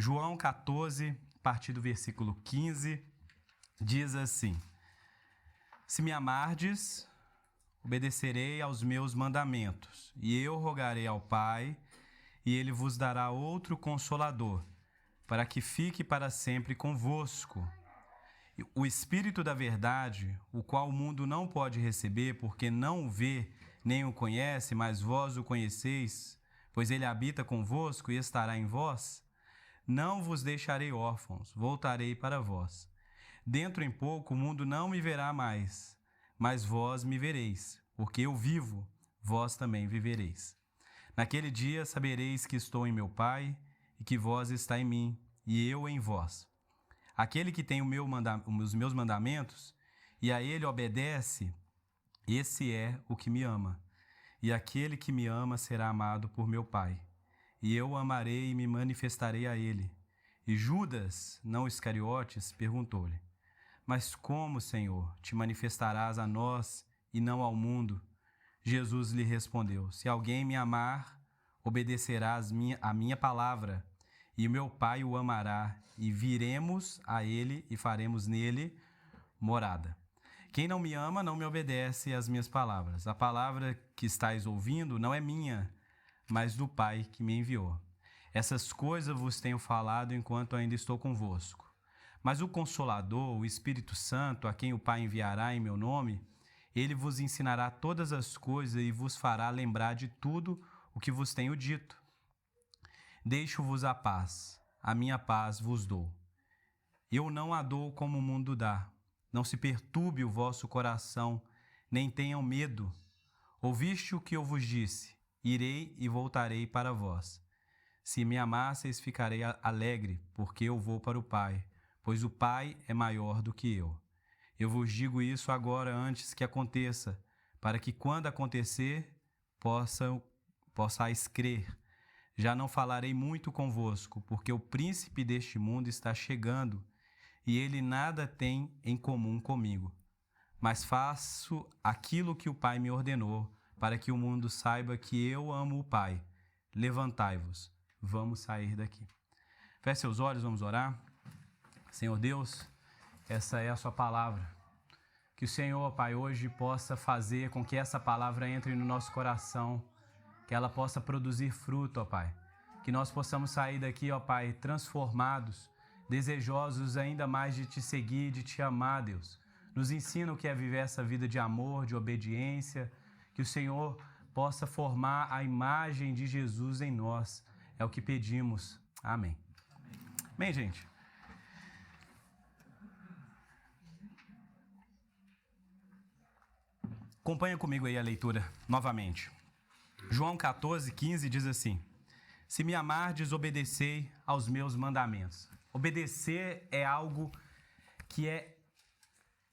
João 14, a partir do versículo 15, diz assim: Se me amardes, obedecerei aos meus mandamentos, e eu rogarei ao Pai, e ele vos dará outro Consolador, para que fique para sempre convosco. O Espírito da verdade, o qual o mundo não pode receber, porque não o vê nem o conhece, mas vós o conheceis, pois ele habita convosco e estará em vós. Não vos deixarei órfãos, voltarei para vós. Dentro em pouco o mundo não me verá mais, mas vós me vereis, porque eu vivo, vós também vivereis. Naquele dia sabereis que estou em meu Pai, e que vós está em mim, e eu em vós. Aquele que tem os meus mandamentos, e a ele obedece, esse é o que me ama. E aquele que me ama será amado por meu Pai. E eu o amarei e me manifestarei a ele. E Judas, não Iscariotes, perguntou-lhe: Mas como, Senhor, te manifestarás a nós e não ao mundo? Jesus lhe respondeu: Se alguém me amar, obedecerá a minha palavra, e meu Pai o amará, e viremos a ele e faremos nele morada. Quem não me ama não me obedece às minhas palavras. A palavra que estáis ouvindo não é minha, mas do Pai que me enviou. Essas coisas vos tenho falado enquanto ainda estou convosco. Mas o Consolador, o Espírito Santo, a quem o Pai enviará em meu nome, ele vos ensinará todas as coisas e vos fará lembrar de tudo o que vos tenho dito. Deixo-vos a paz, a minha paz vos dou. Eu não a dou como o mundo dá. Não se perturbe o vosso coração, nem tenham medo. Ouviste o que eu vos disse: irei e voltarei para vós. Se me amasseis, ficarei alegre, porque eu vou para o Pai, pois o Pai é maior do que eu. Eu vos digo isso agora antes que aconteça, para que quando acontecer, possais crer. Já não falarei muito convosco, porque o príncipe deste mundo está chegando, e ele nada tem em comum comigo. Mas faço aquilo que o Pai me ordenou, para que o mundo saiba que eu amo o Pai. Levantai-vos, vamos sair daqui. Feche seus olhos, vamos orar. Senhor Deus, essa é a sua palavra. Que o Senhor, Pai, hoje possa fazer com que essa palavra entre no nosso coração, que ela possa produzir fruto, ó Pai. Que nós possamos sair daqui, ó Pai, transformados, desejosos ainda mais de Te seguir, de Te amar, Deus. Nos ensina o que é viver essa vida de amor, de obediência. Que o Senhor possa formar a imagem de Jesus em nós. É o que pedimos. Amém. Bem, gente. Acompanha comigo aí a leitura novamente. João 14, 15 diz assim: Se me amardes, obedecei aos meus mandamentos. Obedecer é algo que é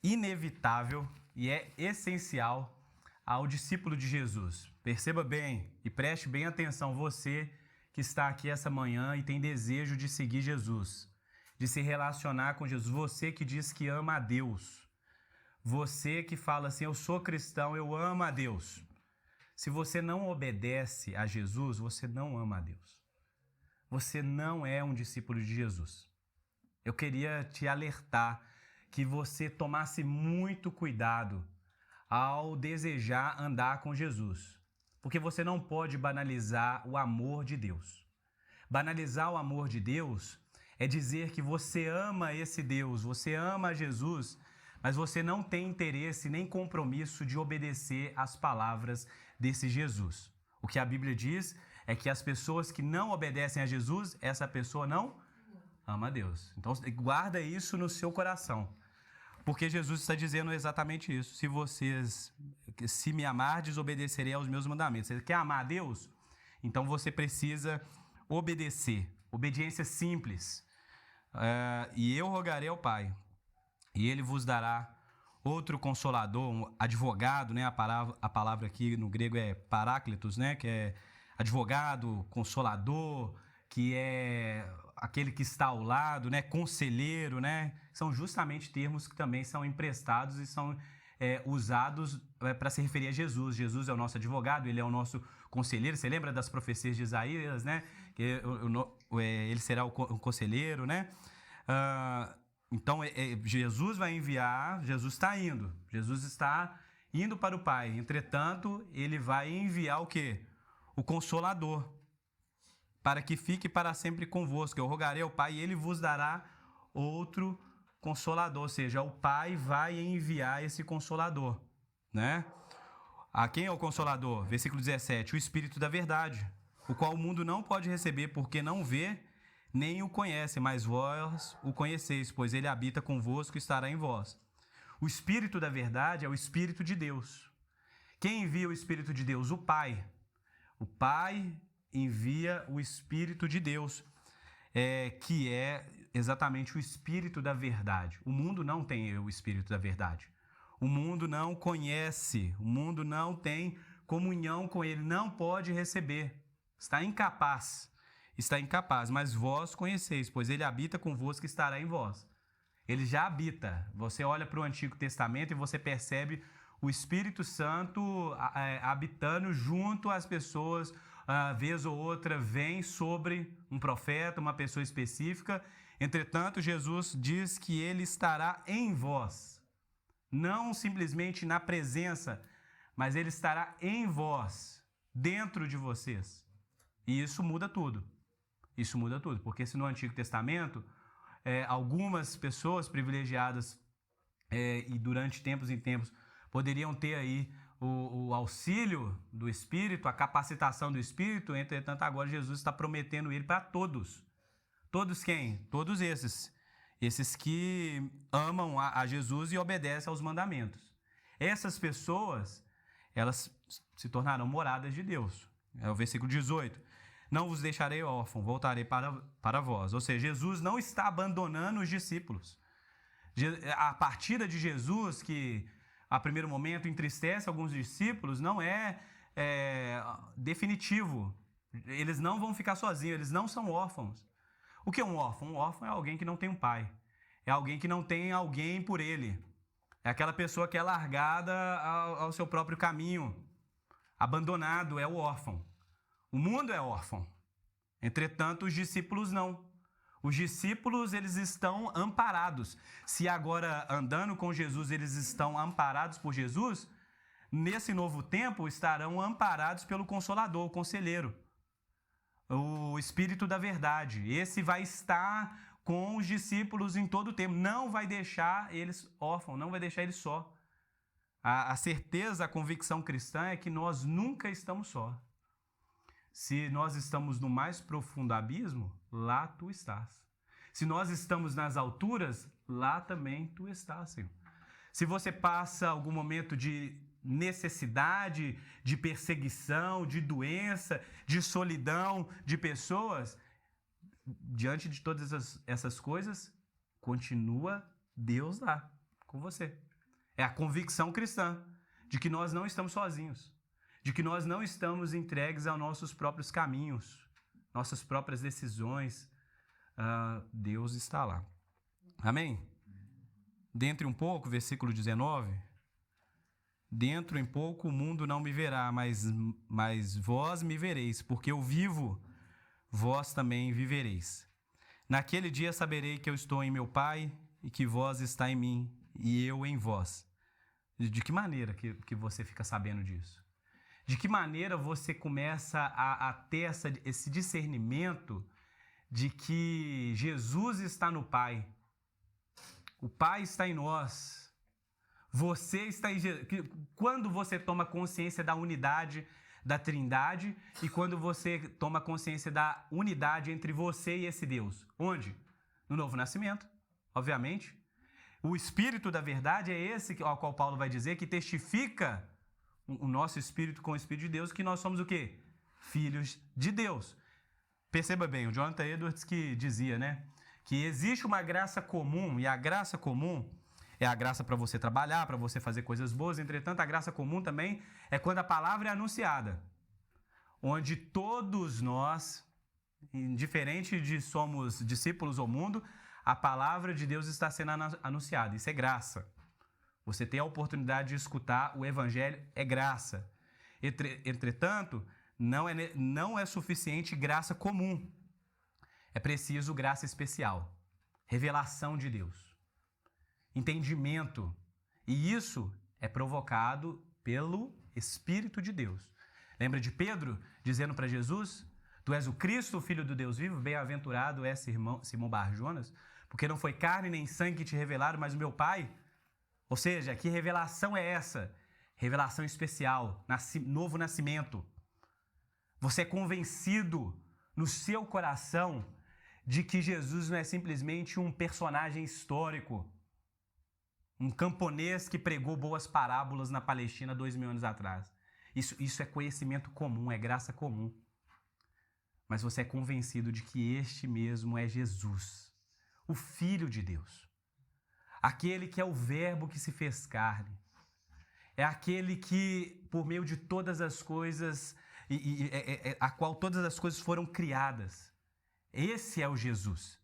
inevitável e é essencial ao discípulo de Jesus. Perceba bem e preste bem atenção, você que está aqui essa manhã e tem desejo de seguir Jesus, de se relacionar com Jesus, você que diz que ama a Deus, você que fala assim: eu sou cristão, eu amo a Deus. Se você não obedece a Jesus, você não ama a Deus. Você não é um discípulo de Jesus. Eu queria te alertar que você tomasse muito cuidado ao desejar andar com Jesus, porque você não pode banalizar o amor de Deus. Banalizar o amor de Deus é dizer que você ama esse Deus, você ama Jesus, mas você não tem interesse nem compromisso de obedecer às palavras desse Jesus. O que a Bíblia diz é que as pessoas que não obedecem a Jesus, essa pessoa não ama a Deus. Então guarda isso no seu coração, porque Jesus está dizendo exatamente isso. Se me amardes, obedecerei aos meus mandamentos. Você quer amar a Deus? Então você precisa obedecer. Obediência simples. E eu rogarei ao Pai, e ele vos dará outro Consolador, um advogado, né? A palavra aqui no grego é paráclitos, né? Que é advogado, consolador, que é aquele que está ao lado, né? Conselheiro, né? São justamente termos que também são emprestados e são usados para se referir a Jesus. Jesus é o nosso advogado, ele é o nosso conselheiro. Você lembra das profecias de Isaías, né? Que ele será o conselheiro, né? Então, Jesus vai enviar, Jesus está indo para o Pai. Entretanto, ele vai enviar o quê? O Consolador, para que fique para sempre convosco. Eu rogarei ao Pai e ele vos dará outro Consolador. Ou seja, o Pai vai enviar esse Consolador, né? A quem é o Consolador? Versículo 17. O Espírito da verdade, o qual o mundo não pode receber, porque não vê nem o conhece, mas vós o conheceis, pois ele habita convosco e estará em vós. O Espírito da verdade é o Espírito de Deus. Quem envia o Espírito de Deus? O Pai. O Pai envia o Espírito de Deus, que é exatamente o Espírito da verdade. O mundo não tem o Espírito da verdade. O mundo não conhece, o mundo não tem comunhão com ele, não pode receber. Está incapaz, mas vós conheceis, pois ele habita convosco e estará em vós. Ele já habita. Você olha para o Antigo Testamento e você percebe o Espírito Santo habitando junto às pessoas, vez ou outra vem sobre um profeta, uma pessoa específica. Entretanto, Jesus diz que ele estará em vós. Não simplesmente na presença, mas ele estará em vós, dentro de vocês. E isso muda tudo. Isso muda tudo, porque se no Antigo Testamento, algumas pessoas privilegiadas e durante tempos em tempos poderiam ter aí o auxílio do Espírito, a capacitação do Espírito, entretanto agora Jesus está prometendo ele para todos. Todos quem? Todos esses. Esses que amam a Jesus e obedecem aos mandamentos. Essas pessoas, elas se tornarão moradas de Deus. É o versículo 18. Não vos deixarei órfão, voltarei para vós. Ou seja, Jesus não está abandonando os discípulos. A partida de Jesus, que a primeiro momento entristece alguns discípulos, não é definitivo. Eles não vão ficar sozinhos, eles não são órfãos. O que é um órfão? Um órfão é alguém que não tem um pai. É alguém que não tem alguém por ele. É aquela pessoa que é largada ao seu próprio caminho. Abandonado é o órfão. O mundo é órfão. Entretanto, os discípulos não. Os discípulos, eles estão amparados. Se agora, andando com Jesus, eles estão amparados por Jesus, nesse novo tempo estarão amparados pelo Consolador, o Conselheiro, o Espírito da verdade. Esse vai estar com os discípulos em todo o tempo. Não vai deixar eles órfãos, não vai deixar eles só. A certeza, a convicção cristã é que nós nunca estamos só. Se nós estamos no mais profundo abismo, lá tu estás. Se nós estamos nas alturas, lá também tu estás, Senhor. Se você passa algum momento de necessidade, de perseguição, de doença, de solidão, de pessoas, diante de todas essas coisas, continua Deus lá com você. É a convicção cristã de que nós não estamos sozinhos, de que nós não estamos entregues aos nossos próprios caminhos, nossas próprias decisões. Deus está lá. Amém? Dentro um pouco, versículo 19... Dentro em pouco o mundo não me verá, mas vós me vereis, porque eu vivo, vós também vivereis. Naquele dia saberei que eu estou em meu Pai e que vós está em mim e eu em vós. De que maneira que você fica sabendo disso? De que maneira você começa a ter esse discernimento de que Jesus está no Pai, o Pai está em nós, você está em Jesus? Quando você toma consciência da unidade da Trindade e quando você toma consciência da unidade entre você e esse Deus? Onde? No novo nascimento, obviamente. O Espírito da verdade é esse ao qual Paulo vai dizer que testifica o nosso espírito com o Espírito de Deus que nós somos o quê? Filhos de Deus. Perceba bem, o Jonathan Edwards que dizia, né? Que existe uma graça comum e a graça comum é a graça para você trabalhar, para você fazer coisas boas. Entretanto, a graça comum também é quando a palavra é anunciada, onde todos nós, indiferente de somos discípulos ou mundo, a palavra de Deus está sendo anunciada. Isso é graça. Você ter a oportunidade de escutar o Evangelho é graça. Entretanto, não é suficiente graça comum. é preciso graça especial, revelação de Deus, entendimento. E isso é provocado pelo Espírito de Deus. Lembra de Pedro dizendo para Jesus: Tu és o Cristo, o Filho do Deus vivo, bem-aventurado és Simão Bar-Jonas, porque não foi carne nem sangue que te revelaram, mas o meu Pai. Ou seja, que revelação é essa? Revelação especial, novo nascimento. Você é convencido no seu coração de que Jesus não é simplesmente um personagem histórico, um camponês que pregou boas parábolas na Palestina 2000 anos atrás. Isso é conhecimento comum, é graça comum. Mas você é convencido de que este mesmo é Jesus, o Filho de Deus. Aquele que é o Verbo que se fez carne. É aquele que, por meio de todas as coisas, a qual todas as coisas foram criadas. Esse é o Jesus.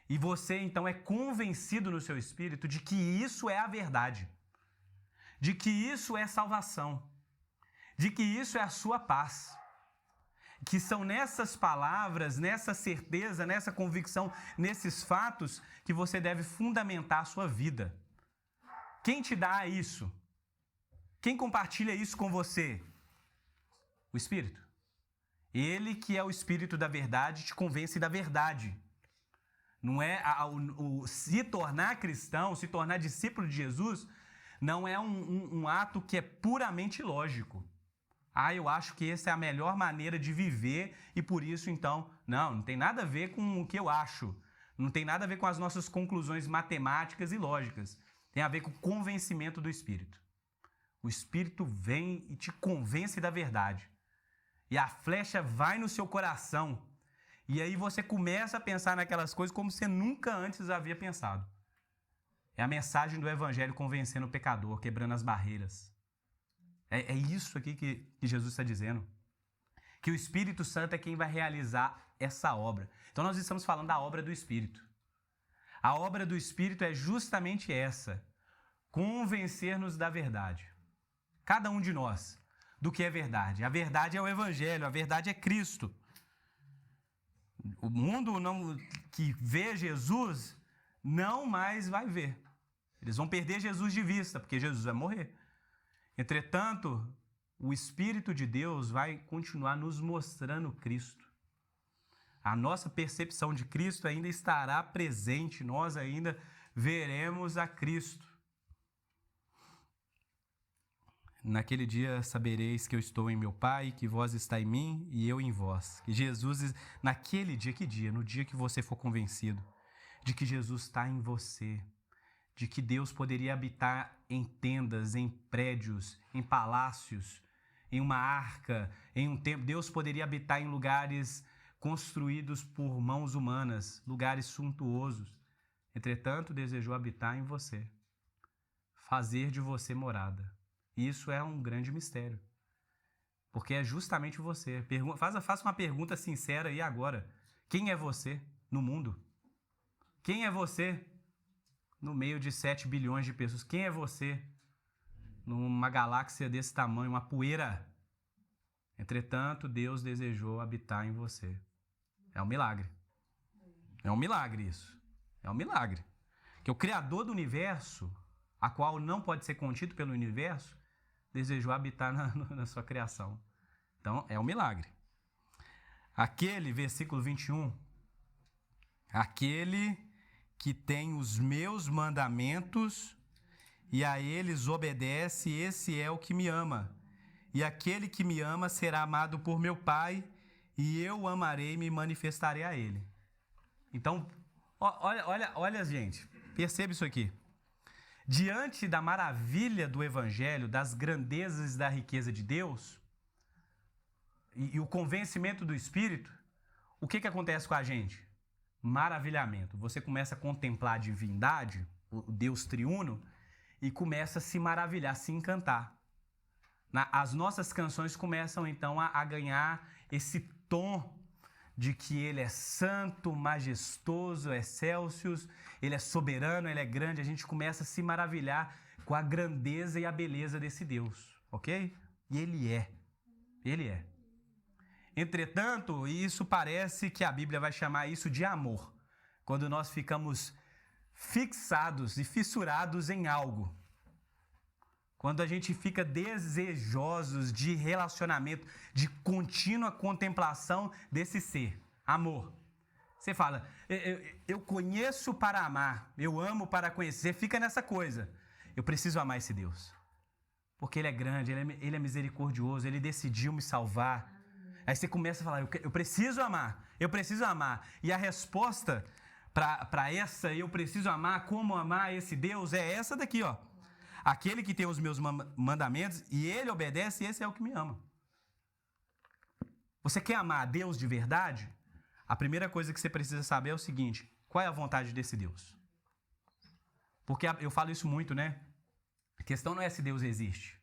E você, então, é convencido no seu espírito de que isso é a verdade. De que isso é salvação. De que isso é a sua paz. Que são nessas palavras, nessa certeza, nessa convicção, nesses fatos, que você deve fundamentar a sua vida. Quem te dá isso? Quem compartilha isso com você? O Espírito. Ele que é o Espírito da verdade te convence da verdade. Não é se tornar cristão, se tornar discípulo de Jesus, não é um ato que é puramente lógico. Eu acho que essa é a melhor maneira de viver e por isso, então, não tem nada a ver com o que eu acho. Não tem nada a ver com as nossas conclusões matemáticas e lógicas. Tem a ver com o convencimento do Espírito. O Espírito vem e te convence da verdade. E a flecha vai no seu coração. E aí você começa a pensar naquelas coisas como você nunca antes havia pensado. É a mensagem do Evangelho convencendo o pecador, quebrando as barreiras. É isso aqui que Jesus está dizendo. Que o Espírito Santo é quem vai realizar essa obra. Então nós estamos falando da obra do Espírito. A obra do Espírito é justamente essa. Convencer-nos da verdade. Cada um de nós, do que é verdade. A verdade é o Evangelho, a verdade é Cristo. O mundo que vê Jesus não mais vai ver. Eles vão perder Jesus de vista, porque Jesus vai morrer. Entretanto, o Espírito de Deus vai continuar nos mostrando Cristo. A nossa percepção de Cristo ainda estará presente, nós ainda veremos a Cristo. Naquele dia sabereis que eu estou em meu Pai, que vós está em mim e eu em vós. Que Jesus, naquele dia, que dia? No dia que você for convencido de que Jesus está em você, de que Deus poderia habitar em tendas, em prédios, em palácios, em uma arca, em um templo. Deus poderia habitar em lugares construídos por mãos humanas, lugares suntuosos. Entretanto, desejou habitar em você, fazer de você morada. Isso é um grande mistério, porque é justamente você. Faça uma pergunta sincera aí agora. Quem é você no mundo? Quem é você no meio de 7 bilhões de pessoas? Quem é você numa galáxia desse tamanho, uma poeira? Entretanto, Deus desejou habitar em você. É um milagre. É um milagre isso. É um milagre. Que o Criador do universo, a qual não pode ser contido pelo universo, desejou habitar na sua criação. Então, é um milagre. Aquele, versículo 21, aquele que tem os meus mandamentos e a eles obedece, esse é o que me ama. E aquele que me ama será amado por meu Pai, e eu o amarei e me manifestarei a ele. Então, olha, gente, perceba isso aqui. Diante da maravilha do Evangelho, das grandezas e da riqueza de Deus, e o convencimento do Espírito, o que acontece com a gente? Maravilhamento. Você começa a contemplar a divindade, o Deus triuno, e começa a se maravilhar, a se encantar. As nossas canções começam, então, a ganhar esse tom de que Ele é santo, majestoso, excelsius, Ele é soberano, Ele é grande. A gente começa a se maravilhar com a grandeza e a beleza desse Deus, ok? E Ele é. Ele é. Entretanto, isso parece que a Bíblia vai chamar isso de amor, quando nós ficamos fixados e fissurados em algo. Quando a gente fica desejosos de relacionamento, de contínua contemplação desse ser, amor. Você fala, eu conheço para amar, eu amo para conhecer. Você fica nessa coisa. Eu preciso amar esse Deus. Porque Ele é grande, Ele é misericordioso, Ele decidiu me salvar. Aí você começa a falar, eu preciso amar, eu preciso amar. E a resposta para essa, eu preciso amar, como amar esse Deus, é essa daqui, ó. Aquele que tem os meus mandamentos e Ele obedece, esse é o que me ama. Você quer amar a Deus de verdade? A primeira coisa que você precisa saber é o seguinte, qual é a vontade desse Deus? Porque eu falo isso muito, né? A questão não é se Deus existe,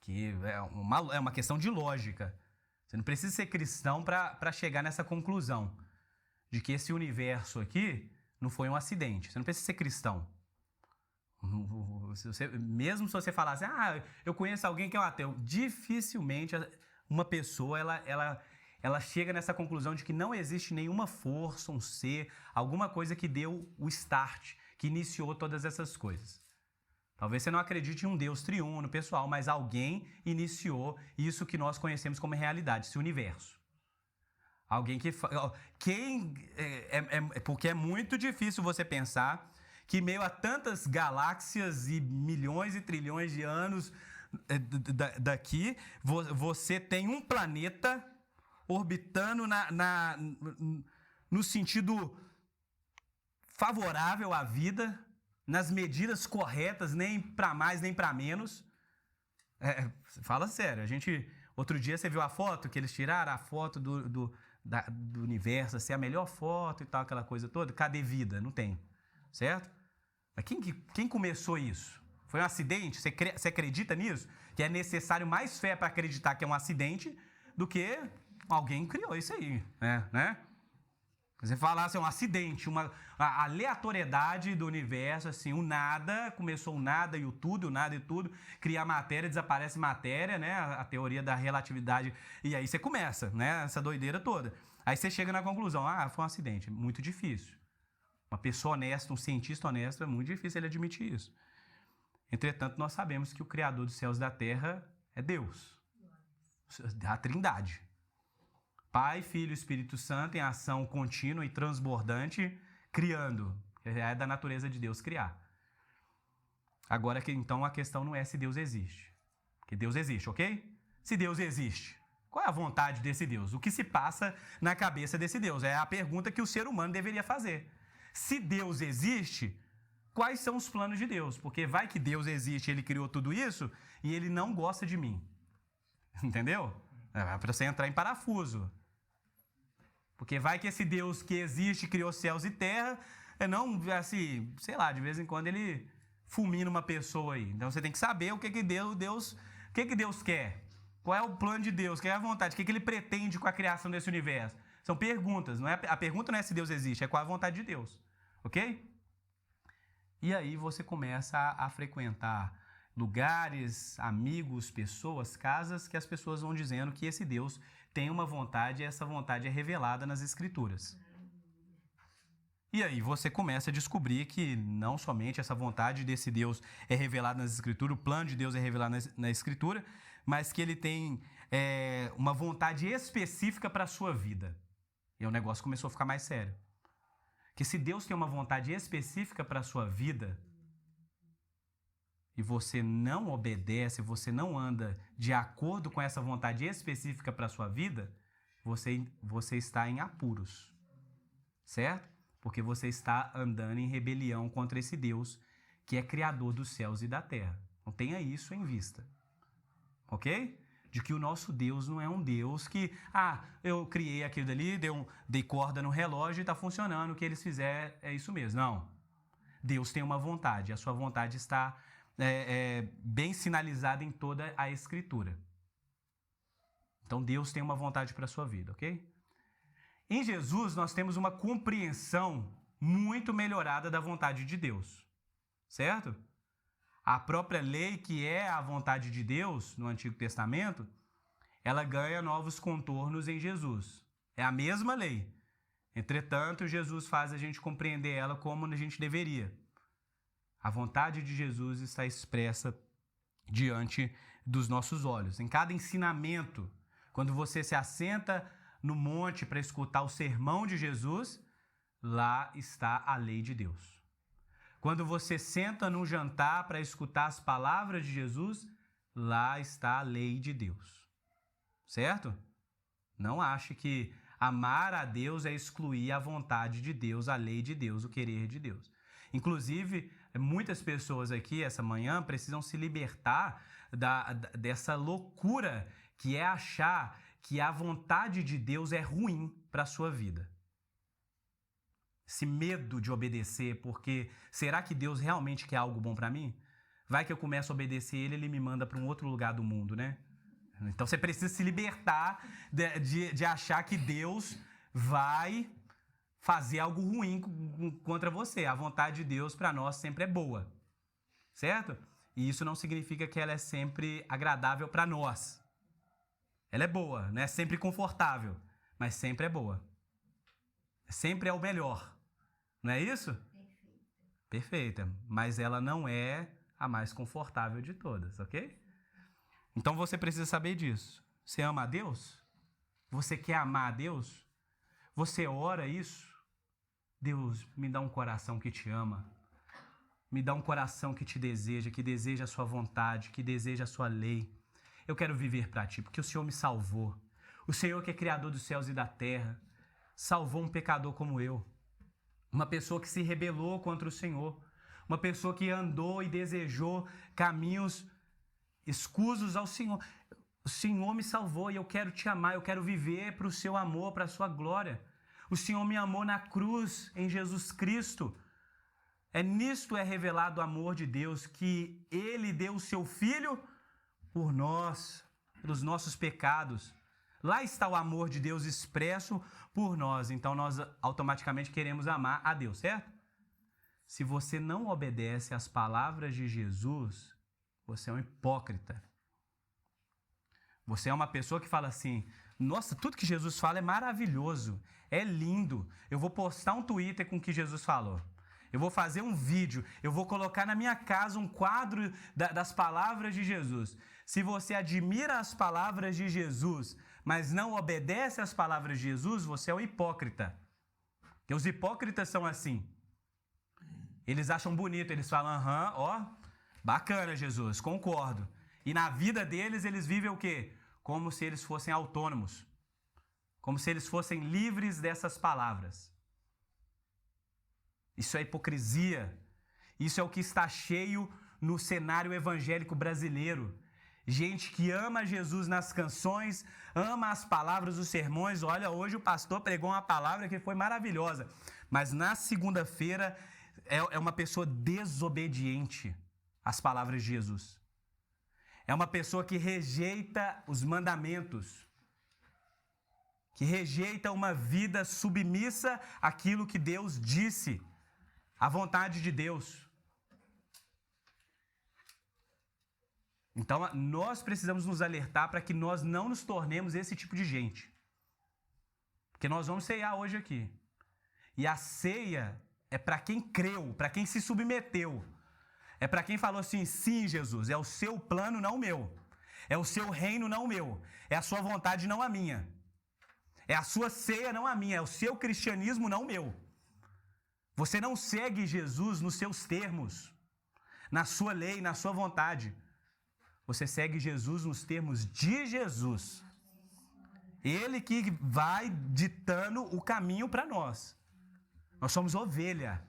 que é uma questão de lógica. Você não precisa ser cristão para chegar nessa conclusão de que esse universo aqui não foi um acidente. Você não precisa ser cristão. Mesmo se você falasse, eu conheço alguém que é um ateu, dificilmente uma pessoa ela chega nessa conclusão de que não existe nenhuma força, um ser, alguma coisa que deu o start, que iniciou todas essas coisas. Talvez você não acredite em um Deus triuno, pessoal, mas alguém iniciou isso que nós conhecemos como realidade, esse universo. Alguém que... porque é muito difícil você pensar que, meio a tantas galáxias e milhões e trilhões de anos daqui, você tem um planeta orbitando no sentido favorável à vida, nas medidas corretas, nem para mais nem para menos. Fala sério, outro dia você viu a foto que eles tiraram, a foto do universo, assim, a melhor foto e tal, aquela coisa toda. Cadê vida? Não tem, certo? Mas quem começou isso? Foi um acidente? Você acredita nisso? Que é necessário mais fé para acreditar que é um acidente do que alguém criou isso aí, né? Você fala assim, um acidente, a aleatoriedade do universo, assim, o nada, começou o nada e o tudo, cria matéria, desaparece matéria, né? A teoria da relatividade, e aí você começa, né? Essa doideira toda. Aí você chega na conclusão, foi um acidente, muito difícil. Uma pessoa honesta, um cientista honesto, é muito difícil ele admitir isso. Entretanto, nós sabemos que o Criador dos céus e da terra é Deus, a Trindade. Pai, Filho e Espírito Santo em ação contínua e transbordante, criando. É da natureza de Deus criar. Agora, então, a questão não é se Deus existe. Porque Deus existe, ok? Se Deus existe, qual é a vontade desse Deus? O que se passa na cabeça desse Deus? É a pergunta que o ser humano deveria fazer. Se Deus existe, quais são os planos de Deus? Porque vai que Deus existe, Ele criou tudo isso e Ele não gosta de mim. Entendeu? É para você entrar em parafuso. Porque vai que esse Deus que existe, criou céus e terra, não, assim, sei lá, de vez em quando ele fulmina uma pessoa aí. Então você tem que saber o que Deus quer. Qual é o plano de Deus, qual é a vontade, o que ele pretende com a criação desse universo. São perguntas, a pergunta não é se Deus existe, é qual a vontade de Deus. Ok? E aí você começa a frequentar lugares, amigos, pessoas, casas, que as pessoas vão dizendo que esse Deus tem uma vontade e essa vontade é revelada nas Escrituras. E aí você começa a descobrir que não somente essa vontade desse Deus é revelada nas Escrituras, o plano de Deus é revelado na Escritura, mas que ele tem uma vontade específica para a sua vida. E o negócio começou a ficar mais sério. Que se Deus tem uma vontade específica para a sua vida, e você não obedece, você não anda de acordo com essa vontade específica para a sua vida, você está em apuros, certo? Porque você está andando em rebelião contra esse Deus que é criador dos céus e da terra. Então tenha isso em vista, ok? De que o nosso Deus não é um Deus que, eu criei aquilo dali, dei corda no relógio e está funcionando, o que eles fizerem é isso mesmo. Não. Deus tem uma vontade, a sua vontade está bem sinalizada em toda a Escritura. Então Deus tem uma vontade para a sua vida, ok? Em Jesus nós temos uma compreensão muito melhorada da vontade de Deus, certo? A própria lei, que é a vontade de Deus no Antigo Testamento, ela ganha novos contornos em Jesus. É a mesma lei. Entretanto, Jesus faz a gente compreender ela como a gente deveria. A vontade de Jesus está expressa diante dos nossos olhos. Em cada ensinamento, quando você se assenta no monte para escutar o sermão de Jesus, lá está a lei de Deus. Quando você senta num jantar para escutar as palavras de Jesus, lá está a lei de Deus. Certo? Não ache que amar a Deus é excluir a vontade de Deus, a lei de Deus, o querer de Deus. Inclusive, muitas pessoas aqui essa manhã precisam se libertar dessa loucura que é achar que a vontade de Deus é ruim para a sua vida. Esse medo de obedecer, porque será que Deus realmente quer algo bom para mim? Vai que eu começo a obedecer ele me manda para um outro lugar do mundo, né? Então você precisa se libertar de achar que Deus vai fazer algo ruim contra você. A vontade de Deus para nós sempre é boa, certo? E isso não significa que ela é sempre agradável para nós. Ela é boa, não é sempre confortável, mas sempre é boa. Sempre é o melhor, não é isso? Perfeita. Mas ela não é a mais confortável de todas, ok? Então você precisa saber disso. Você ama a Deus? Você quer amar a Deus? Você ora isso? Deus, me dá um coração que te ama. Me dá um coração que te deseja, que deseja a sua vontade, que deseja a sua lei. Eu quero viver para ti, porque o Senhor me salvou. O Senhor que é criador dos céus e da terra, salvou um pecador como eu. Uma pessoa que se rebelou contra o Senhor. Uma pessoa que andou e desejou caminhos escusos ao Senhor. O Senhor me salvou e eu quero te amar, eu quero viver para o seu amor, para a sua glória. O Senhor me amou na cruz, em Jesus Cristo. Nisto é revelado o amor de Deus, que Ele deu o seu Filho por nós, pelos nossos pecados. Lá está o amor de Deus expresso por nós. Então nós automaticamente queremos amar a Deus, certo? Se você não obedece às palavras de Jesus, você é um hipócrita. Você é uma pessoa que fala assim, nossa, tudo que Jesus fala é maravilhoso, é lindo. Eu vou postar um Twitter com o que Jesus falou. Eu vou fazer um vídeo, eu vou colocar na minha casa um quadro das palavras de Jesus. Se você admira as palavras de Jesus, mas não obedece às palavras de Jesus, você é um hipócrita. Porque os hipócritas são assim. Eles acham bonito, eles falam, aham, ó, bacana, Jesus, concordo. E na vida deles, eles vivem o quê? Como se eles fossem autônomos. Como se eles fossem livres dessas palavras. Isso é hipocrisia. Isso é o que está cheio no cenário evangélico brasileiro. Gente que ama Jesus nas canções, ama as palavras dos sermões. Olha, hoje o pastor pregou uma palavra que foi maravilhosa. Mas na segunda-feira é uma pessoa desobediente às palavras de Jesus. É uma pessoa que rejeita os mandamentos. Que rejeita uma vida submissa àquilo que Deus disse. À vontade de Deus. Então, nós precisamos nos alertar para que nós não nos tornemos esse tipo de gente. Porque nós vamos ceiar hoje aqui. E a ceia é para quem creu, para quem se submeteu. É para quem falou assim, sim, Jesus, é o seu plano, não o meu. É o seu reino, não o meu. É a sua vontade, não a minha. É a sua ceia, não a minha. É o seu cristianismo, não o meu. Você não segue Jesus nos seus termos, na sua lei, na sua vontade. Você segue Jesus nos termos de Jesus. Ele que vai ditando o caminho para nós. Nós somos ovelha.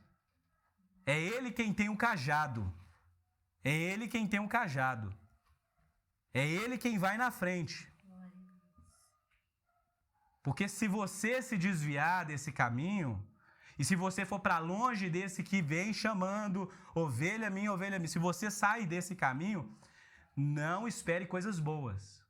É Ele quem tem o cajado. É Ele quem tem o cajado. É Ele quem vai na frente. Porque se você se desviar desse caminho, e se você for para longe desse que vem chamando, ovelha minha, se você sai desse caminho, não espere coisas boas.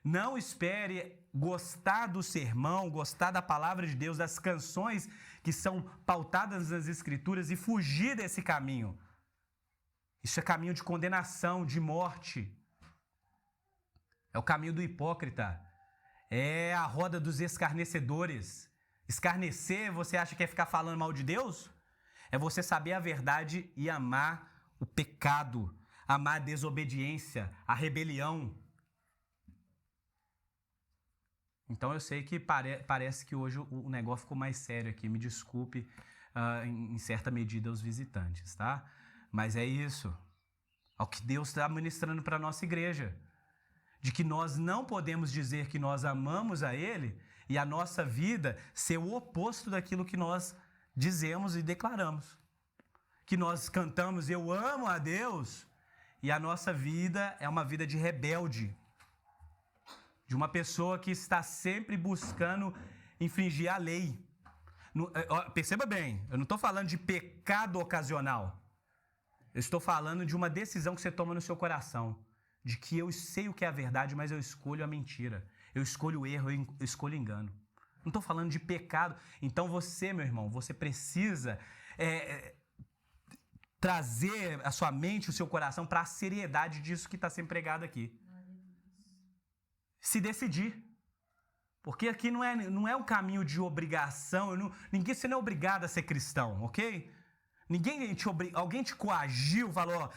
Não espere gostar do sermão, gostar da palavra de Deus, das canções que são pautadas nas Escrituras e fugir desse caminho. Isso é caminho de condenação, de morte. É o caminho do hipócrita. É a roda dos escarnecedores. Escarnecer, você acha que é ficar falando mal de Deus? É você saber a verdade e amar o pecado, amar a desobediência, a rebelião. Então eu sei que parece que hoje o negócio ficou mais sério aqui. Me desculpe, em certa medida, os visitantes, tá? Mas é isso. É o que Deus está ministrando para a nossa igreja. De que nós não podemos dizer que nós amamos a Ele e a nossa vida ser o oposto daquilo que nós dizemos e declaramos. Que nós cantamos eu amo a Deus e a nossa vida é uma vida de rebelde. De uma pessoa que está sempre buscando infringir a lei. Perceba bem, eu não estou falando de pecado ocasional. Eu estou falando de uma decisão que você toma no seu coração. De que eu sei o que é a verdade, mas eu escolho a mentira. Eu escolho o erro, eu escolho o engano. Não estou falando de pecado. Então você, meu irmão, você precisa trazer a sua mente, o seu coração para a seriedade disso que está sendo pregado aqui. Se decidir. Porque aqui não é um caminho de obrigação. Você não é obrigado a ser cristão, ok? Alguém te coagiu, falou,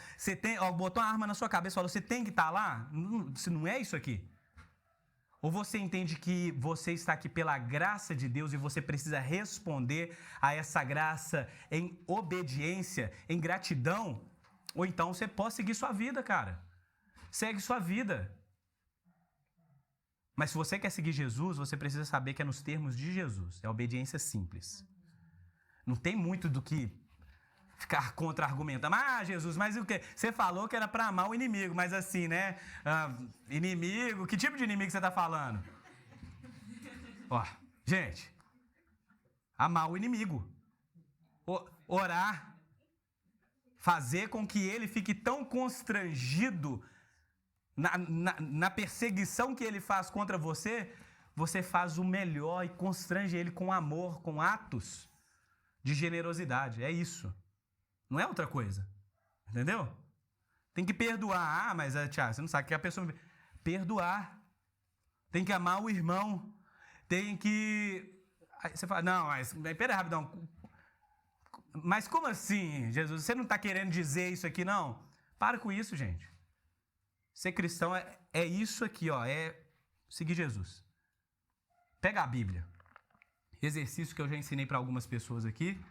botou uma arma na sua cabeça e falou, você tem que estar lá? Não é isso aqui. Ou você entende que você está aqui pela graça de Deus e você precisa responder a essa graça em obediência, em gratidão? Ou então você pode seguir sua vida, cara. Segue sua vida. Mas se você quer seguir Jesus, você precisa saber que é nos termos de Jesus. É obediência simples. Não tem muito do que ficar contra-argumentando. Jesus, mas o quê? Você falou que era para amar o inimigo, mas assim, né? Inimigo, que tipo de inimigo você está falando? Gente, amar o inimigo. Orar. Fazer com que ele fique tão constrangido na perseguição que ele faz contra você, você faz o melhor e constrange ele com amor, com atos de generosidade. É isso. Não é outra coisa. Entendeu? Tem que perdoar. Mas, Tiago, você não sabe que a pessoa... Perdoar. Tem que amar o irmão. Tem que... Aí você fala, não, mas... Pera aí, rapidão. Mas como assim, Jesus? Você não está querendo dizer isso aqui, não? Para com isso, gente. Ser cristão é isso aqui, é seguir Jesus. Pega a Bíblia. Exercício que eu já ensinei para algumas pessoas aqui.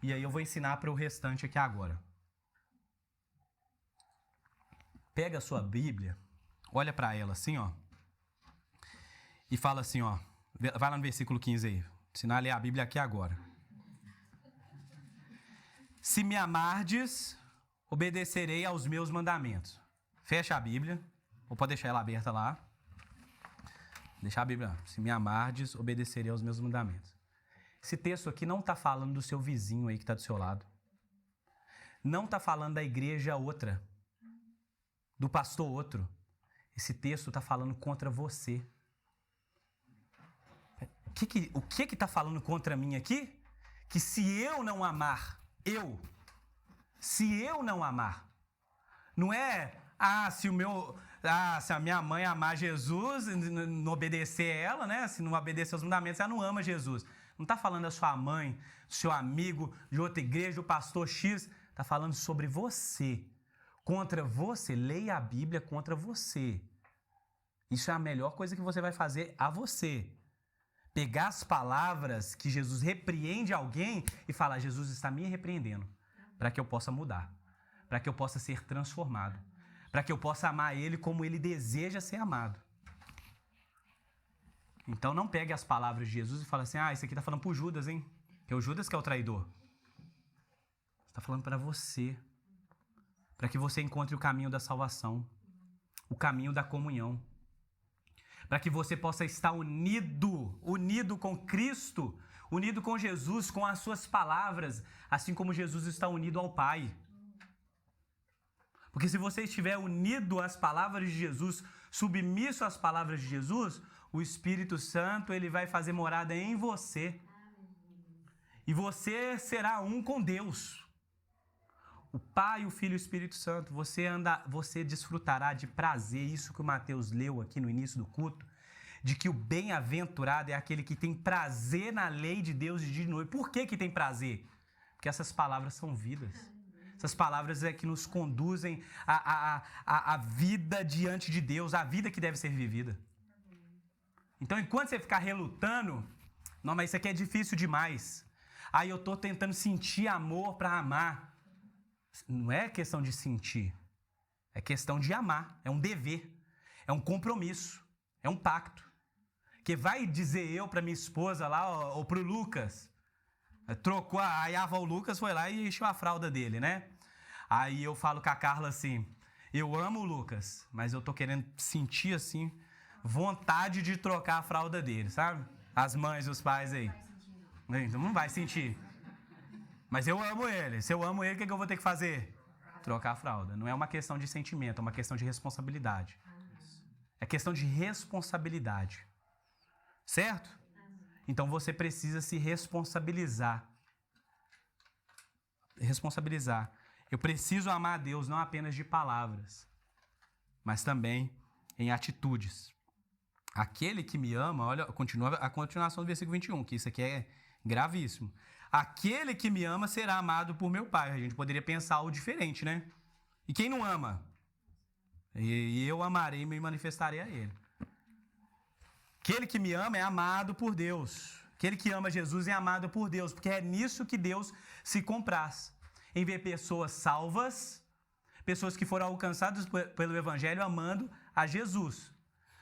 E aí eu vou ensinar para o restante aqui agora. Pega a sua Bíblia, olha para ela assim, e fala assim, vai lá no versículo 15 aí. Vou ensinar a ler a Bíblia aqui agora. Se me amardes, obedecerei aos meus mandamentos. Fecha a Bíblia, ou pode deixar ela aberta lá. Deixa a Bíblia. Se me amardes, obedecerei aos meus mandamentos. Esse texto aqui não está falando do seu vizinho aí que está do seu lado. Não está falando da igreja outra. Do pastor outro. Esse texto está falando contra você. O que está falando contra mim aqui? Que se eu não amar, se eu não amar, não é, se a minha mãe amar Jesus, não obedecer ela, né? Se não obedecer aos mandamentos, ela não ama Jesus. Não está falando da sua mãe, do seu amigo, de outra igreja, do pastor X. Está falando sobre você. Contra você. Leia a Bíblia contra você. Isso é a melhor coisa que você vai fazer a você. Pegar as palavras que Jesus repreende alguém e falar, Jesus está me repreendendo para que eu possa mudar. Para que eu possa ser transformado. Para que eu possa amar Ele como Ele deseja ser amado. Então não pegue as palavras de Jesus e fale assim, isso aqui está falando para o Judas, hein? Que é o Judas que é o traidor. Está falando para você. Para que você encontre o caminho da salvação. O caminho da comunhão. Para que você possa estar unido com Cristo, unido com Jesus, com as suas palavras, assim como Jesus está unido ao Pai. Porque se você estiver unido às palavras de Jesus, submisso às palavras de Jesus, o Espírito Santo ele vai fazer morada em você. E você será um com Deus. O Pai, o Filho e o Espírito Santo. Você desfrutará de prazer. Isso que o Mateus leu aqui no início do culto. de que o bem-aventurado é aquele que tem prazer na lei de Deus de dia e de noite. Por que tem prazer? Porque essas palavras são vidas. Essas palavras é que nos conduzem à vida diante de Deus, à vida que deve ser vivida. Então, enquanto você ficar relutando, não, mas isso aqui é difícil demais. Aí eu estou tentando sentir amor para amar. Não é questão de sentir, é questão de amar, é um dever, é um compromisso, é um pacto. Que vai dizer eu para minha esposa lá, ou para o Lucas, trocou, aí o Lucas foi lá e encheu a fralda dele, né? Aí eu falo com a Carla assim, eu amo o Lucas, mas eu tô querendo sentir assim, vontade de trocar a fralda dele, sabe? As mães e os pais aí. Não vai sentir. Mas eu amo ele. Se eu amo ele, o que eu vou ter que fazer? Trocar a fralda. Não é uma questão de sentimento, é uma questão de responsabilidade. É questão de responsabilidade. Certo? Então você precisa se responsabilizar. Responsabilizar. Eu preciso amar a Deus não apenas de palavras, mas também em atitudes. Aquele que me ama, olha, continua a continuação do versículo 21, que isso aqui é gravíssimo. Aquele que me ama será amado por meu Pai. A gente poderia pensar algo diferente, né? E quem não ama? E eu amarei e me manifestarei a ele. Aquele que me ama é amado por Deus. Aquele que ama Jesus é amado por Deus, porque é nisso que Deus se compraz. Em ver pessoas salvas, pessoas que foram alcançadas pelo Evangelho amando a Jesus.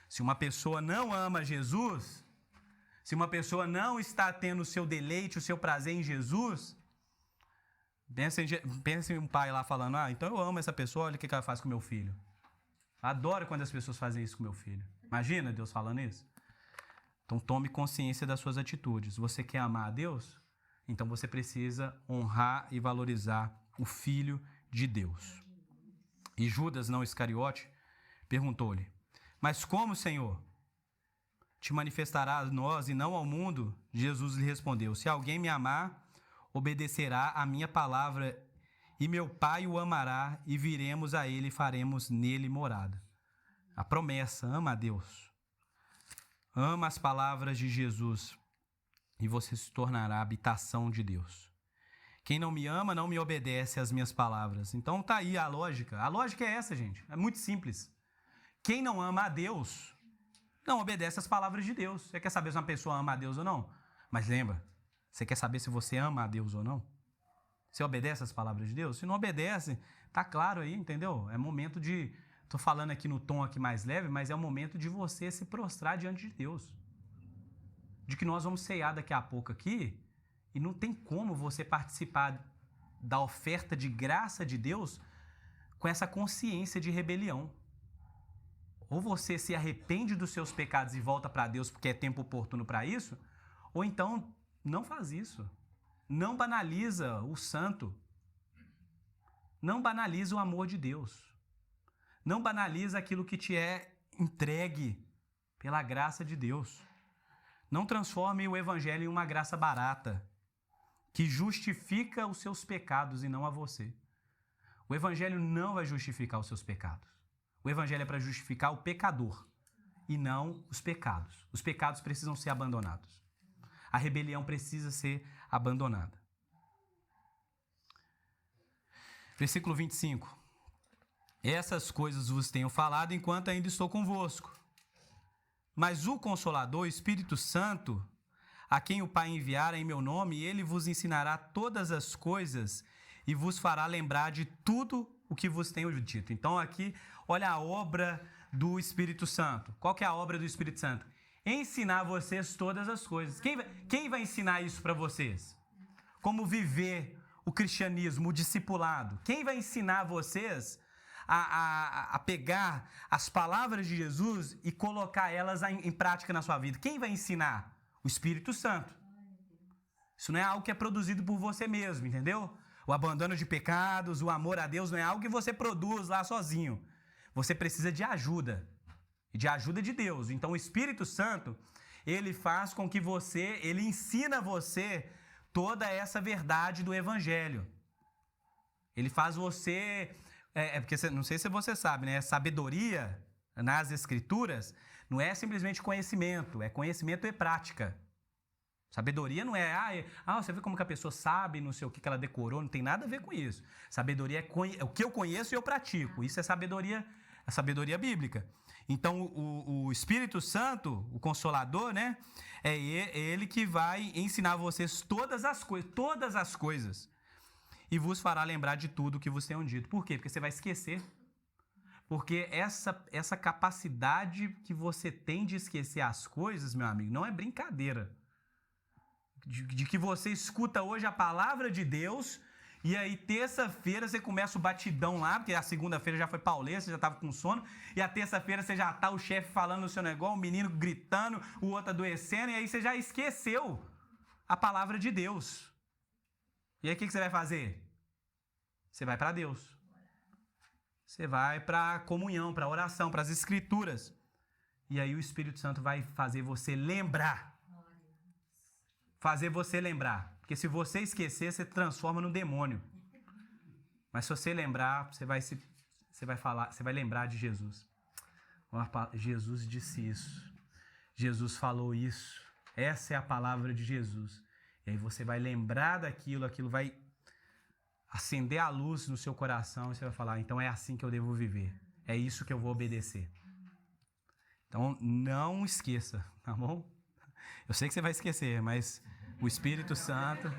Se uma pessoa não ama Jesus, se uma pessoa não está tendo o seu deleite, o seu prazer em Jesus, pensa em um pai lá falando, então eu amo essa pessoa, olha o que ela faz com meu filho. Adoro quando as pessoas fazem isso com meu filho. Imagina Deus falando isso? Então tome consciência das suas atitudes. Você quer amar a Deus? Então você precisa honrar e valorizar o Filho de Deus. E Judas, não Iscariote, perguntou-lhe, mas como, Senhor? Te manifestará a nós e não ao mundo? Jesus lhe respondeu, se alguém me amar, obedecerá a minha palavra, e meu Pai o amará, e viremos a ele e faremos nele morada. A promessa, ama a Deus. Ama as palavras de Jesus, e você se tornará a habitação de Deus. Quem não me ama, não me obedece às minhas palavras. Então tá aí a lógica. A lógica é essa, gente. É muito simples. Quem não ama a Deus, não obedece às palavras de Deus. Você quer saber se uma pessoa ama a Deus ou não? Mas lembra, você quer saber se você ama a Deus ou não? Você obedece às palavras de Deus? Se não obedece, tá claro aí, entendeu? É momento de... Tô falando aqui no tom aqui mais leve, mas é o momento de você se prostrar diante de Deus. De que nós vamos ceiar daqui a pouco aqui, e não tem como você participar da oferta de graça de Deus com essa consciência de rebelião. Ou você se arrepende dos seus pecados e volta para Deus porque é tempo oportuno para isso, ou então não faz isso. Não banaliza o santo. Não banaliza o amor de Deus. Não banaliza aquilo que te é entregue pela graça de Deus. Não transforme o evangelho em uma graça barata, que justifica os seus pecados e não a você. O evangelho não vai justificar os seus pecados. O evangelho é para justificar o pecador e não os pecados. Os pecados precisam ser abandonados. A rebelião precisa ser abandonada. Versículo 25. Essas coisas vos tenho falado enquanto ainda estou convosco. Mas o Consolador, o Espírito Santo, a quem o Pai enviar em meu nome, ele vos ensinará todas as coisas e vos fará lembrar de tudo o que vos tenho dito. Então aqui, olha a obra do Espírito Santo. Qual que é a obra do Espírito Santo? Ensinar vocês todas as coisas. Quem vai ensinar isso para vocês? Como viver o cristianismo, o discipulado? Quem vai ensinar vocês a pegar as palavras de Jesus e colocar elas em prática na sua vida? Quem vai ensinar? O Espírito Santo. Isso não é algo que é produzido por você mesmo, entendeu? O abandono de pecados, o amor a Deus não é algo que você produz lá sozinho. Você precisa de ajuda. E de ajuda de Deus. Então o Espírito Santo, ele faz com que ele ensina você toda essa verdade do Evangelho. Ele faz você... porque não sei se você sabe, né? Sabedoria nas Escrituras Não é simplesmente conhecimento, é conhecimento e prática. Sabedoria não é, você vê como que a pessoa sabe, não sei o que ela decorou, não tem nada a ver com isso. Sabedoria é o que eu conheço e eu pratico. Isso é sabedoria bíblica. Então, o Espírito Santo, o Consolador, né? É ele que vai ensinar vocês todas as coisas. E vos fará lembrar de tudo que vos tenham dito. Por quê? Porque você vai esquecer. Porque essa capacidade que você tem de esquecer as coisas, meu amigo, não é brincadeira. De que você escuta hoje a palavra de Deus e aí terça-feira você começa o batidão lá, porque a segunda-feira já foi pauleira, você já estava com sono, e a terça-feira você já tá o chefe falando no seu negócio, o menino gritando, o outro adoecendo, e aí você já esqueceu a palavra de Deus. E aí o que você vai fazer? Você vai para Deus. Você vai para a comunhão, para a oração, para as escrituras. E aí o Espírito Santo vai fazer você lembrar. Fazer você lembrar. Porque se você esquecer, você transforma num demônio. Mas se você lembrar, você vai lembrar de Jesus. Jesus disse isso. Jesus falou isso. Essa é a palavra de Jesus. E aí você vai lembrar daquilo, aquilo vai acender a luz no seu coração e você vai falar, então é assim que eu devo viver. É isso que eu vou obedecer. Então não esqueça, tá bom? Eu sei que você vai esquecer, mas o Espírito Santo...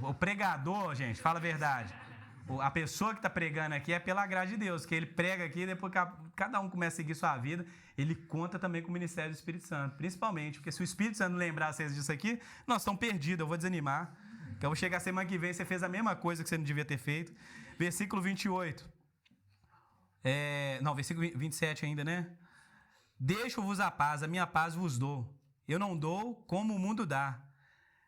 O pregador, gente, fala a verdade. A pessoa que está pregando aqui é pela graça de Deus, que ele prega aqui, depois que cada um começa a seguir sua vida, ele conta também com o ministério do Espírito Santo. Principalmente, porque se o Espírito Santo não lembrar vocês disso aqui, nós estamos perdidos, eu vou desanimar. Então eu vou chegar semana que vem, você fez a mesma coisa que você não devia ter feito. Versículo 28. Versículo 27 ainda, né? Deixo-vos a paz, a minha paz vos dou. Eu não dou como o mundo dá.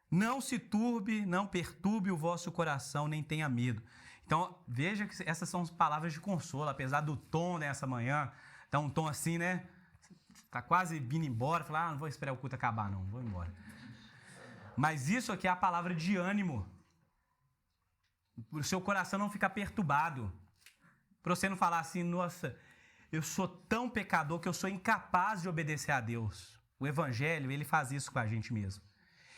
Não se turbe, não perturbe o vosso coração, nem tenha medo. Então, veja que essas são as palavras de consolo, apesar do tom dessa manhã. Tá um tom assim, né? Tá quase vindo embora. Fala, não vou esperar o culto acabar, não. Vou embora. Mas isso aqui é a palavra de ânimo. Para o seu coração não ficar perturbado. Para você não falar assim, nossa, eu sou tão pecador que eu sou incapaz de obedecer a Deus. O Evangelho, ele faz isso com a gente mesmo.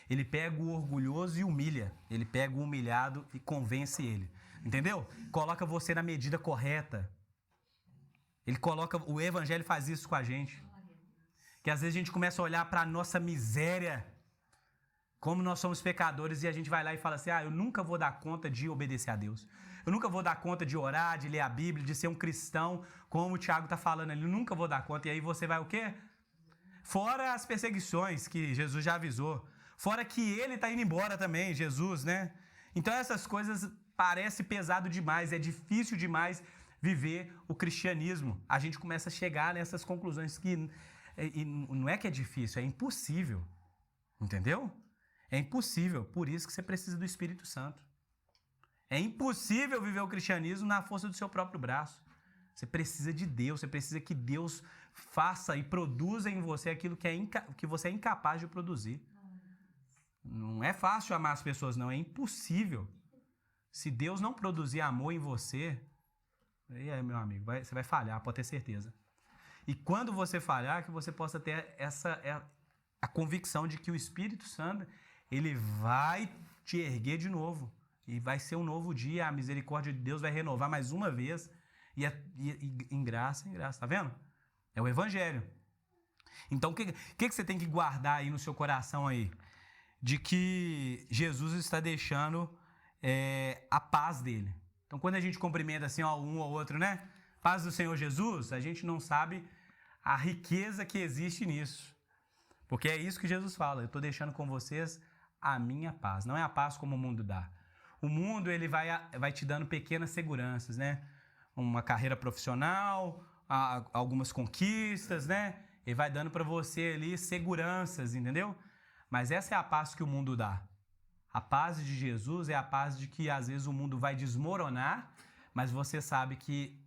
Ele pega o orgulhoso e humilha. Ele pega o humilhado e convence ele. Entendeu? Coloca você na medida correta. O Evangelho faz isso com a gente. Que às vezes a gente começa a olhar para a nossa miséria, como nós somos pecadores, e a gente vai lá e fala assim, eu nunca vou dar conta de obedecer a Deus. Eu nunca vou dar conta de orar, de ler a Bíblia, de ser um cristão, como o Tiago está falando ali. Eu nunca vou dar conta. E aí você vai o quê? Fora as perseguições que Jesus já avisou. Fora que ele está indo embora também, Jesus, né? Então essas coisas parecem pesado demais, é difícil demais viver o cristianismo. A gente começa a chegar nessas conclusões que não é que é difícil, é impossível. Entendeu? É impossível. Por isso que você precisa do Espírito Santo. É impossível viver o cristianismo na força do seu próprio braço. Você precisa de Deus, você precisa que Deus faça e produza em você aquilo que você é incapaz de produzir. Não é fácil amar as pessoas, não. É impossível. Se Deus não produzir amor em você, aí, meu amigo, você vai falhar, pode ter certeza. E quando você falhar, que você possa ter a convicção de que o Espírito Santo, ele vai te erguer de novo. E vai ser um novo dia, a misericórdia de Deus vai renovar mais uma vez. E em graça, tá vendo? É o Evangelho. Então, o que você tem que guardar aí no seu coração aí? De que Jesus está deixando a paz dele. Então, quando a gente cumprimenta assim, um ou outro, né? Paz do Senhor Jesus, a gente não sabe a riqueza que existe nisso. Porque é isso que Jesus fala. Eu estou deixando com vocês a minha paz. Não é a paz como o mundo dá. O mundo, ele vai te dando pequenas seguranças, né? Uma carreira profissional, algumas conquistas, né? Ele vai dando para você ali seguranças, entendeu? Mas essa é a paz que o mundo dá. A paz de Jesus é a paz de que às vezes o mundo vai desmoronar, mas você sabe que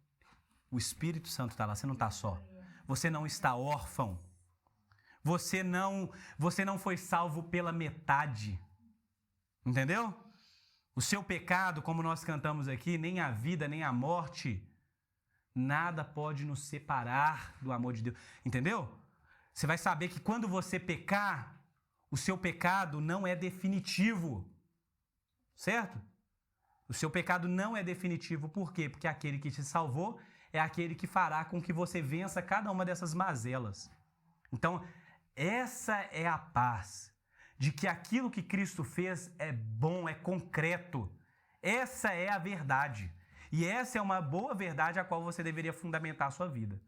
o Espírito Santo está lá, você não está só. Você não está órfão. Você não foi salvo pela metade. Entendeu? O seu pecado, como nós cantamos aqui, nem a vida, nem a morte, Nada pode nos separar do amor de Deus. Entendeu? Você vai saber que quando você pecar, o seu pecado não é definitivo. Certo? O seu pecado não é definitivo. Por quê? Porque aquele que te salvou é aquele que fará com que você vença cada uma dessas mazelas. Então, essa é a paz, de que aquilo que Cristo fez é bom, é concreto. Essa é a verdade. E essa é uma boa verdade a qual você deveria fundamentar a sua vida.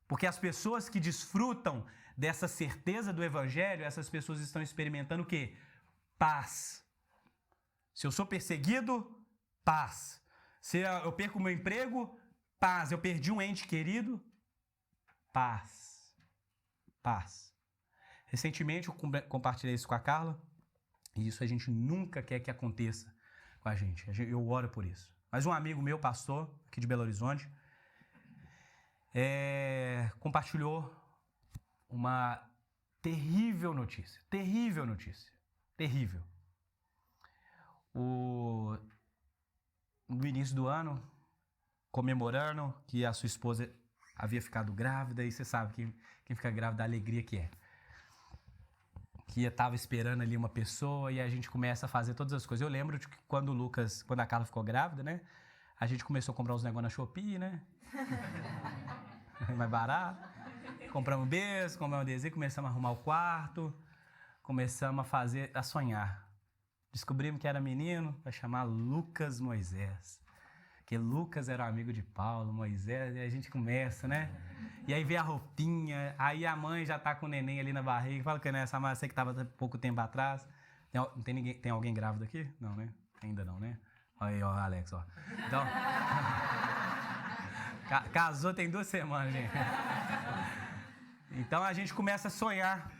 Porque as pessoas que desfrutam dessa certeza do Evangelho, essas pessoas estão experimentando o quê? Paz. Se eu sou perseguido, paz. Se eu perco o meu emprego, paz. Eu perdi um ente querido, paz. Paz. Recentemente eu compartilhei isso com a Carla, e isso a gente nunca quer que aconteça com a gente. Eu oro por isso. Mas um amigo meu, pastor, aqui de Belo Horizonte, compartilhou uma terrível notícia. Terrível notícia. Terrível. No início do ano, comemorando que a sua esposa havia ficado grávida, e você sabe que quem fica grávida, a alegria que é. Que estava esperando ali uma pessoa e a gente começa a fazer todas as coisas. Eu lembro de que quando a Carla ficou grávida, né? A gente começou a comprar uns negócios na Shopee, né? Mais barato. Compramos berço, compramos adesivo, começamos a arrumar o quarto, começamos a sonhar. Descobrimos que era menino, vai chamar Lucas Moisés. Porque Lucas era amigo de Paulo, Moisés, e a gente começa, né? E aí vê a roupinha, aí a mãe já tá com o neném ali na barriga, fala que não é essa mãe, você que tava pouco tempo atrás. Tem alguém grávido aqui? Não, né? Ainda não, né? Olha aí, ó, Alex, ó. Então, casou tem 2 semanas, gente. Então a gente começa a sonhar,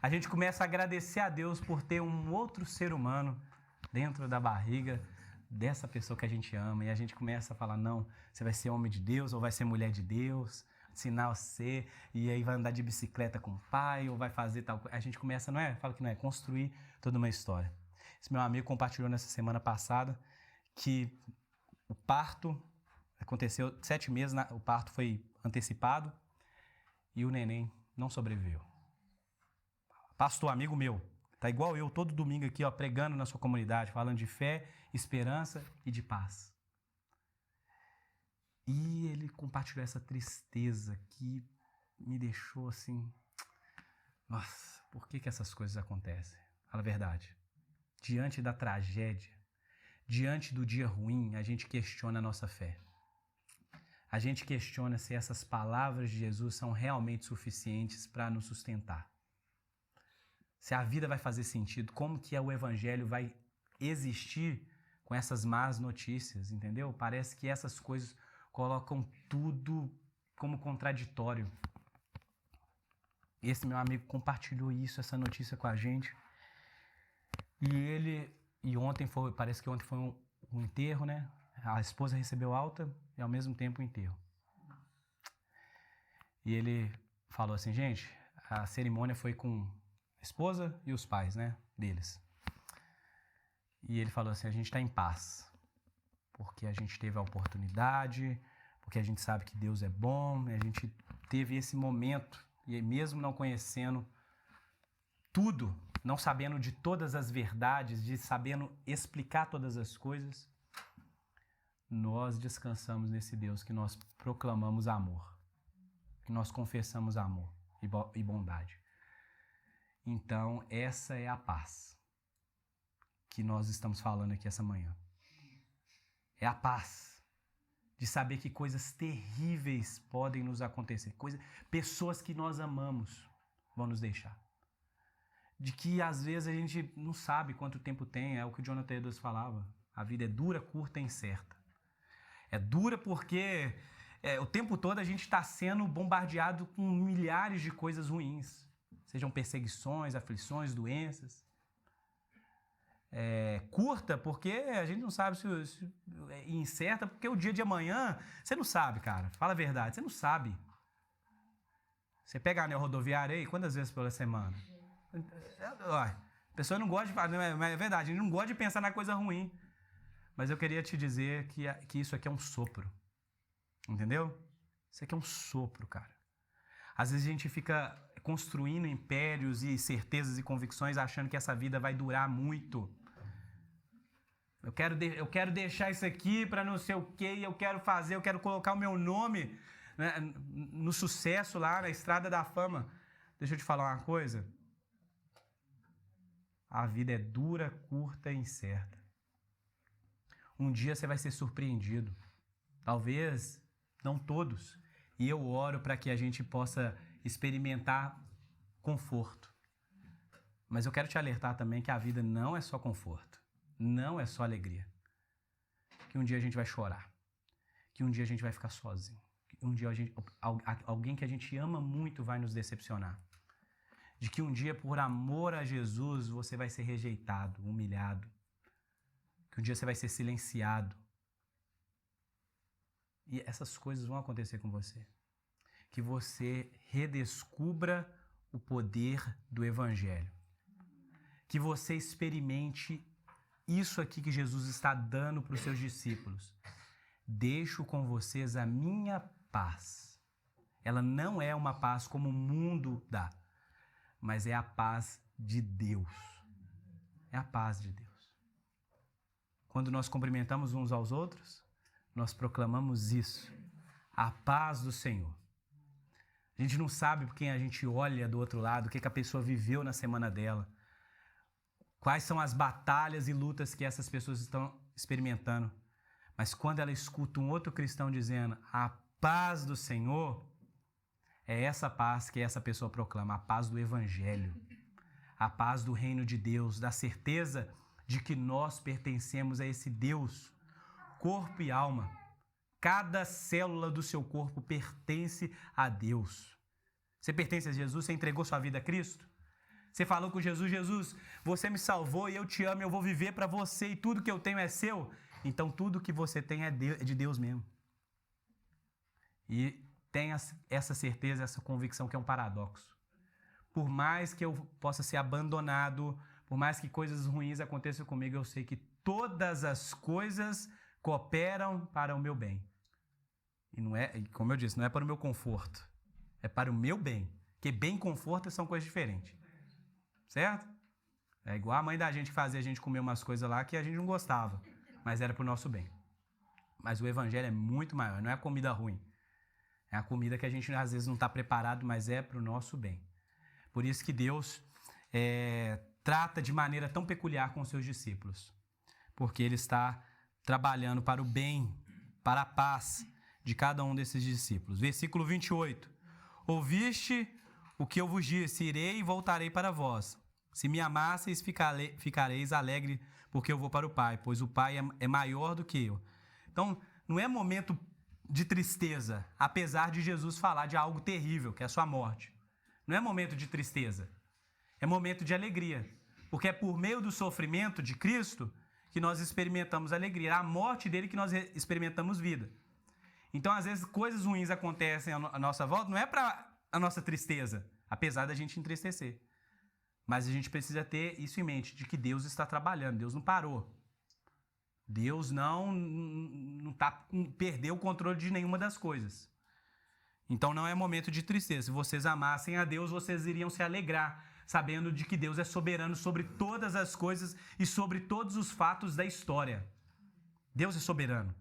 a gente começa a agradecer a Deus por ter um outro ser humano dentro da barriga dessa pessoa que a gente ama, e a gente começa a falar, não, você vai ser homem de Deus ou vai ser mulher de Deus, ensinar você, e aí vai andar de bicicleta com o pai, ou vai fazer tal coisa. A gente começa, não é? Fala que não é, construir toda uma história. Esse meu amigo compartilhou nessa semana passada que o parto aconteceu 7 meses, o parto foi antecipado e o neném não sobreviveu. Pastor, amigo meu, tá igual eu, todo domingo aqui, ó, pregando na sua comunidade, falando de fé, esperança e de paz. E ele compartilhou essa tristeza que me deixou assim, nossa, por que essas coisas acontecem? Fala a verdade. Diante da tragédia, diante do dia ruim, a gente questiona a nossa fé. A gente questiona se essas palavras de Jesus são realmente suficientes para nos sustentar. Se a vida vai fazer sentido, como que o Evangelho vai existir com essas más notícias, entendeu? Parece que essas coisas colocam tudo como contraditório. Esse meu amigo compartilhou essa notícia com a gente. E ontem parece que ontem foi um enterro, né? A esposa recebeu alta e ao mesmo tempo o enterro. E ele falou assim, gente, a cerimônia foi com a esposa e os pais, né, deles. E ele falou assim, a gente está em paz, porque a gente teve a oportunidade, porque a gente sabe que Deus é bom, a gente teve esse momento, e mesmo não conhecendo tudo, não sabendo de todas as verdades, de sabendo explicar todas as coisas, nós descansamos nesse Deus que nós proclamamos amor, que nós confessamos amor e bondade. Então, essa é a paz que nós estamos falando aqui essa manhã. É a paz de saber que coisas terríveis podem nos acontecer, pessoas que nós amamos vão nos deixar. De que às vezes a gente não sabe quanto tempo tem, é o que o Jonathan Edwards falava. A vida é dura, curta e incerta. É dura porque o tempo todo a gente está sendo bombardeado com milhares de coisas ruins. Sejam perseguições, aflições, doenças. Curta porque a gente não sabe e incerta porque o dia de amanhã, você não sabe, cara. Fala a verdade, você não sabe. Você pega a anel rodoviário aí, quantas vezes pela semana? A pessoa não gosta de falar, é verdade, a gente não gosta de pensar na coisa ruim. Mas eu queria te dizer que isso aqui é um sopro. Entendeu? Isso aqui é um sopro, cara. Às vezes a gente fica construindo impérios e certezas e convicções achando que essa vida vai durar muito. Eu quero deixar isso aqui para não sei o quê, eu quero colocar o meu nome, né, no sucesso lá, na estrada da fama. Deixa eu te falar uma coisa. A vida é dura, curta e incerta. Um dia você vai ser surpreendido. Talvez não todos. E eu oro para que a gente possa experimentar conforto. Mas eu quero te alertar também que a vida não é só conforto. Não é só alegria. Que um dia a gente vai chorar. Que um dia a gente vai ficar sozinho. Que um dia alguém que a gente ama muito vai nos decepcionar. De que um dia, por amor a Jesus, você vai ser rejeitado, humilhado. Que um dia você vai ser silenciado. E essas coisas vão acontecer com você. Que você redescubra o poder do Evangelho. Que você experimente isso aqui que Jesus está dando para os seus discípulos. Deixo com vocês a minha paz. Ela não é uma paz como o mundo dá, mas é a paz de Deus. É a paz de Deus. Quando nós cumprimentamos uns aos outros, nós proclamamos isso. A paz do Senhor. A gente não sabe por quem a gente olha do outro lado, o que a pessoa viveu na semana dela. Quais são as batalhas e lutas que essas pessoas estão experimentando. Mas quando ela escuta um outro cristão dizendo a paz do Senhor, é essa paz que essa pessoa proclama, a paz do Evangelho, a paz do reino de Deus, da certeza de que nós pertencemos a esse Deus, corpo e alma. Cada célula do seu corpo pertence a Deus. Você pertence a Jesus? Você entregou sua vida a Cristo? Você falou com Jesus, Jesus, você me salvou e eu te amo, eu vou viver para você e tudo que eu tenho é seu. Então tudo que você tem é de Deus mesmo. E tenha essa certeza, essa convicção que é um paradoxo. Por mais que eu possa ser abandonado, por mais que coisas ruins aconteçam comigo, eu sei que todas as coisas cooperam para o meu bem. E não é, como eu disse, não é para o meu conforto, é para o meu bem. Porque bem e conforto são coisas diferentes. Certo? É igual a mãe da gente que fazia a gente comer umas coisas lá que a gente não gostava, mas era pro nosso bem. Mas o Evangelho é muito maior, não é a comida ruim. É a comida que a gente às vezes não está preparado, mas é pro nosso bem. Por isso que Deus trata de maneira tão peculiar com os seus discípulos. Porque Ele está trabalhando para o bem, para a paz de cada um desses discípulos. Versículo 28. Ouviste o que eu vos disse, irei e voltarei para vós. Se me amasseis, ficareis alegre, porque eu vou para o Pai, pois o Pai é maior do que eu. Então, não é momento de tristeza, apesar de Jesus falar de algo terrível, que é a sua morte. Não é momento de tristeza, é momento de alegria. Porque é por meio do sofrimento de Cristo que nós experimentamos alegria. É a morte dele que nós experimentamos vida. Então, às vezes, coisas ruins acontecem à nossa volta, não é para a nossa tristeza, apesar da gente entristecer. Mas a gente precisa ter isso em mente, de que Deus está trabalhando, Deus não parou. Deus não perdeu o controle de nenhuma das coisas. Então não é momento de tristeza. Se vocês amassem a Deus, vocês iriam se alegrar, sabendo de que Deus é soberano sobre todas as coisas e sobre todos os fatos da história. Deus é soberano.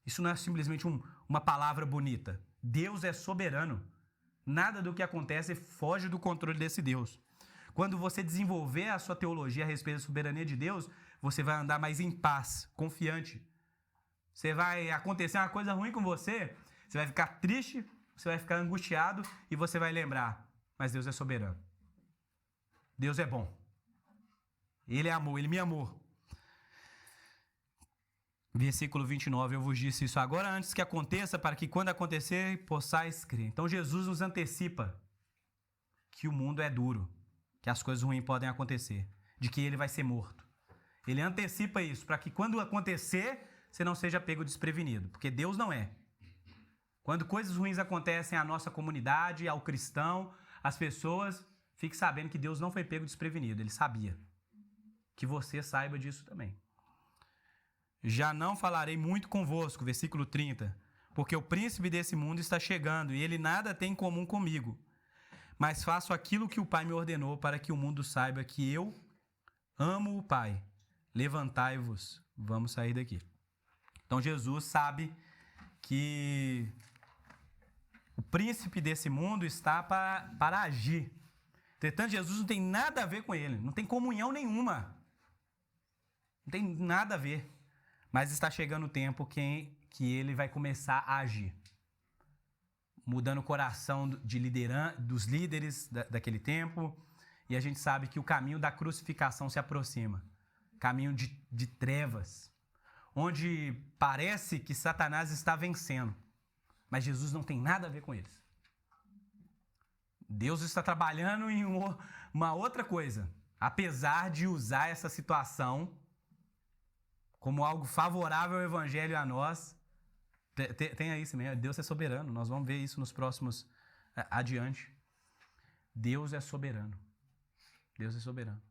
Isso não é simplesmente uma palavra bonita. Deus é soberano. Nada do que acontece foge do controle desse Deus. Quando você desenvolver a sua teologia a respeito da soberania de Deus, você vai andar mais em paz, confiante. Você vai acontecer uma coisa ruim com você, você vai ficar triste, você vai ficar angustiado e você vai lembrar, mas Deus é soberano. Deus é bom. Ele é amor, Ele me amou. Versículo 29, eu vos disse isso agora antes que aconteça, para que quando acontecer, possais crer. Então Jesus nos antecipa que o mundo é duro, que as coisas ruins podem acontecer, de que ele vai ser morto. Ele antecipa isso, para que quando acontecer, você não seja pego desprevenido, porque Deus não é. Quando coisas ruins acontecem à nossa comunidade, ao cristão, às pessoas, fique sabendo que Deus não foi pego desprevenido, Ele sabia. Que você saiba disso também. Já não falarei muito convosco, versículo 30, porque o príncipe desse mundo está chegando e ele nada tem em comum comigo. Mas faço aquilo que o Pai me ordenou para que o mundo saiba que eu amo o Pai. Levantai-vos, vamos sair daqui. Então Jesus sabe que o príncipe desse mundo está para agir. Entretanto, Jesus não tem nada a ver com ele, não tem comunhão nenhuma. Não tem nada a ver. Mas está chegando o tempo que ele vai começar a agir. Mudando o coração dos líderes daquele tempo. E a gente sabe que o caminho da crucificação se aproxima. Caminho de trevas. Onde parece que Satanás está vencendo. Mas Jesus não tem nada a ver com eles. Deus está trabalhando em uma outra coisa. Apesar de usar essa situação como algo favorável ao evangelho e a nós, tem aí também. Deus é soberano. Nós vamos ver isso nos próximos adiante. Deus é soberano. Deus é soberano.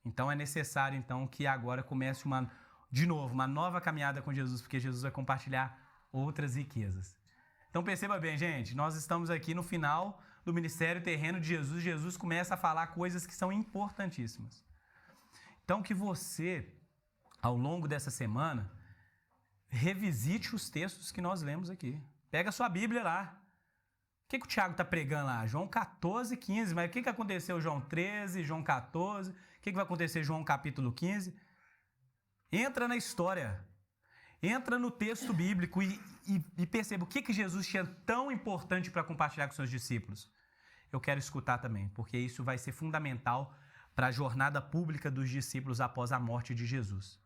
Então é necessário então que agora comece de novo uma nova caminhada com Jesus, porque Jesus vai compartilhar outras riquezas. Então perceba bem, gente, nós estamos aqui no final do ministério terreno de Jesus. Jesus começa a falar coisas que são importantíssimas. Então que você, ao longo dessa semana, revisite os textos que nós lemos aqui. Pega a sua Bíblia lá. O que o Tiago está pregando lá? João 14, 15. Mas o que aconteceu João 13, João 14? O que vai acontecer João capítulo 15? Entra na história. Entra no texto bíblico e perceba o que Jesus tinha tão importante para compartilhar com seus discípulos. Eu quero escutar também, porque isso vai ser fundamental para a jornada pública dos discípulos após a morte de Jesus.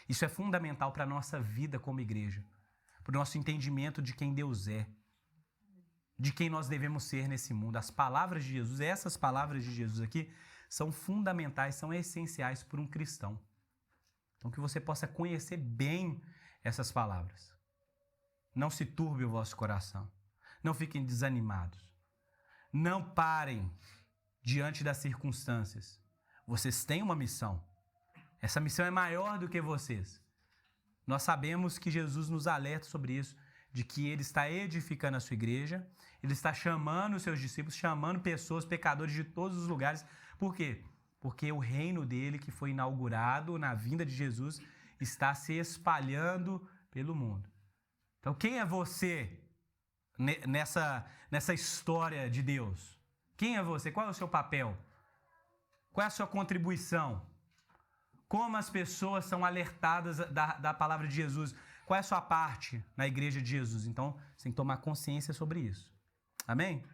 Isso é fundamental para a nossa vida como igreja, para o nosso entendimento de quem Deus é, de quem nós devemos ser nesse mundo. As palavras de Jesus, essas palavras de Jesus aqui, são fundamentais, são essenciais para um cristão. Então que você possa conhecer bem essas palavras. Não se turbe o vosso coração. Não fiquem desanimados. Não parem diante das circunstâncias. Vocês têm uma missão. Essa missão é maior do que vocês. Nós sabemos que Jesus nos alerta sobre isso, de que Ele está edificando a sua igreja, Ele está chamando os seus discípulos, chamando pessoas, pecadores de todos os lugares. Por quê? Porque o reino dele, que foi inaugurado na vinda de Jesus, está se espalhando pelo mundo. Então, quem é você nessa história de Deus? Quem é você? Qual é o seu papel? Qual é a sua contribuição? Como as pessoas são alertadas da palavra de Jesus? Qual é a sua parte na igreja de Jesus? Então, você tem que tomar consciência sobre isso. Amém?